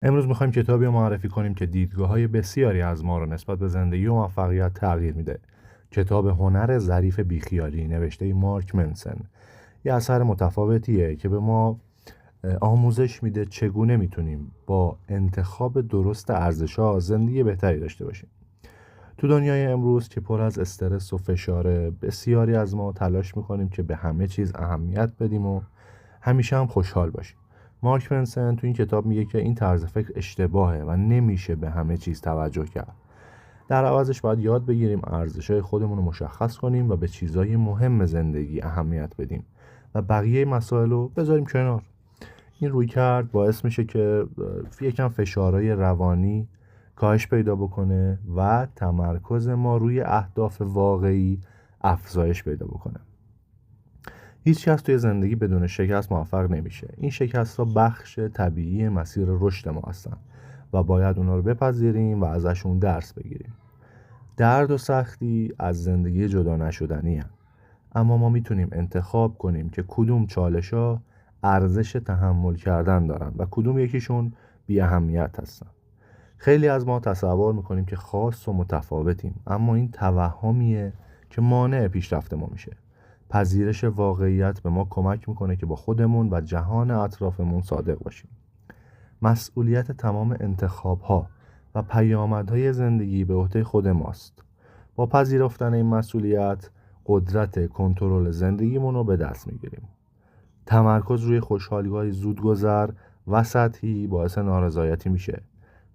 امروز می‌خوایم کتابی رو معرفی کنیم که دیدگاه‌های بسیاری از ما رو نسبت به زندگی و موفقیت تغییر میده. کتاب هنر ظریف بیخیالی نوشته مارک منسن. یه اثر متفاوتیه که به ما آموزش میده چگونه میتونیم با انتخاب درست ارزش‌ها زندگی بهتری داشته باشیم. تو دنیای امروز که پر از استرس و فشاره، بسیاری از ما تلاش میکنیم که به همه چیز اهمیت بدیم و همیشه هم خوشحال باشیم. مارک منسن تو این کتاب میگه که این طرز فکر اشتباهه و نمیشه به همه چیز توجه کرد. در عوضش باید یاد بگیریم ارزش‌های خودمون رو مشخص کنیم و به چیزای مهم زندگی اهمیت بدیم و بقیه مسائل رو بذاریم کنار. این رویکرد باعث میشه که یکم فشارهای روانی کاهش پیدا بکنه و تمرکز ما روی اهداف واقعی افزایش پیدا بکنه. هیچ کس توی زندگی بدون شکست موفق نمیشه. این شکست ها بخش طبیعی مسیر رشد ما هستن و باید اونا رو بپذیریم و ازشون درس بگیریم. درد و سختی از زندگی جدا نشدنی هستند. اما ما میتونیم انتخاب کنیم که کدوم چالش‌ها ارزش تحمل کردن دارن و کدوم یکیشون بی اهمیت هستن. خیلی از ما تصور میکنیم که خاص و متفاوتیم، اما این توهمیه که مانع پیشرفت ما میشه. پذیرش واقعیت به ما کمک میکنه که با خودمون و جهان اطرافمون صادق باشیم. مسئولیت تمام انتخاب‌ها و پیامدهای زندگی به عهده خود ماست. با پذیرفتن این مسئولیت قدرت کنترل زندگیمون رو به دست میگیریم. تمرکز روی خوشحالی‌های زودگذر و سطحی باعث نارضایتی میشه.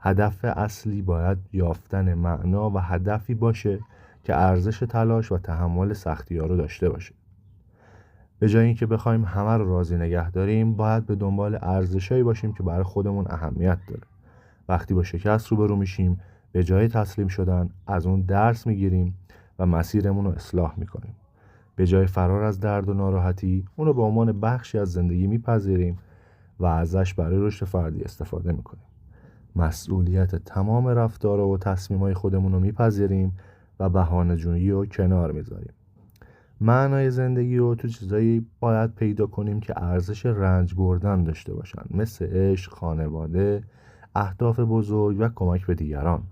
هدف اصلی باید یافتن معنا و هدفی باشه که ارزش تلاش و تحمل سختی‌ها رو داشته باشه. به جای اینکه بخوایم همه رو راضی نگه داریم، باید به دنبال ارزشایی باشیم که برای خودمون اهمیت داره. وقتی با شکست روبرو میشیم، به جای تسلیم شدن از اون درس میگیریم و مسیرمون رو اصلاح میکنیم. به جای فرار از درد و ناراحتی، اون رو به عنوان بخشی از زندگی میپذیریم و ازش برای رشد فردی استفاده میکنیم. مسئولیت تمام رفتار و تصمیمای خودمون رو میپذیریم و بهانه‌جویی رو کنار میذاریم. معنای زندگی رو تو چیزایی باید پیدا کنیم که ارزش رنج بردن داشته باشن، مثل عشق، خانواده، اهداف بزرگ و کمک به دیگران.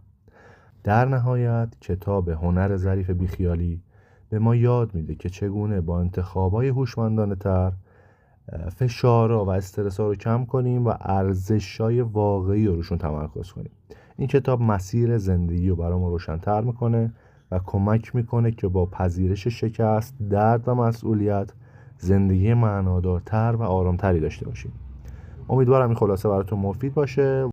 در نهایت کتاب هنر ظریف بیخیالی به ما یاد میده که چگونه با انتخابای هوشمندانه تر فشارها و استرس‌ها رو کم کنیم و ارزش‌های واقعی رو روشون تمرکز کنیم. این کتاب مسیر زندگی رو برامون روشن‌تر میکنه و کمک میکنه که با پذیرش شکست، درد و مسئولیت زندگی معنادارتر و آرامتری داشته باشیم. امیدوارم این خلاصه براتون مفید باشه.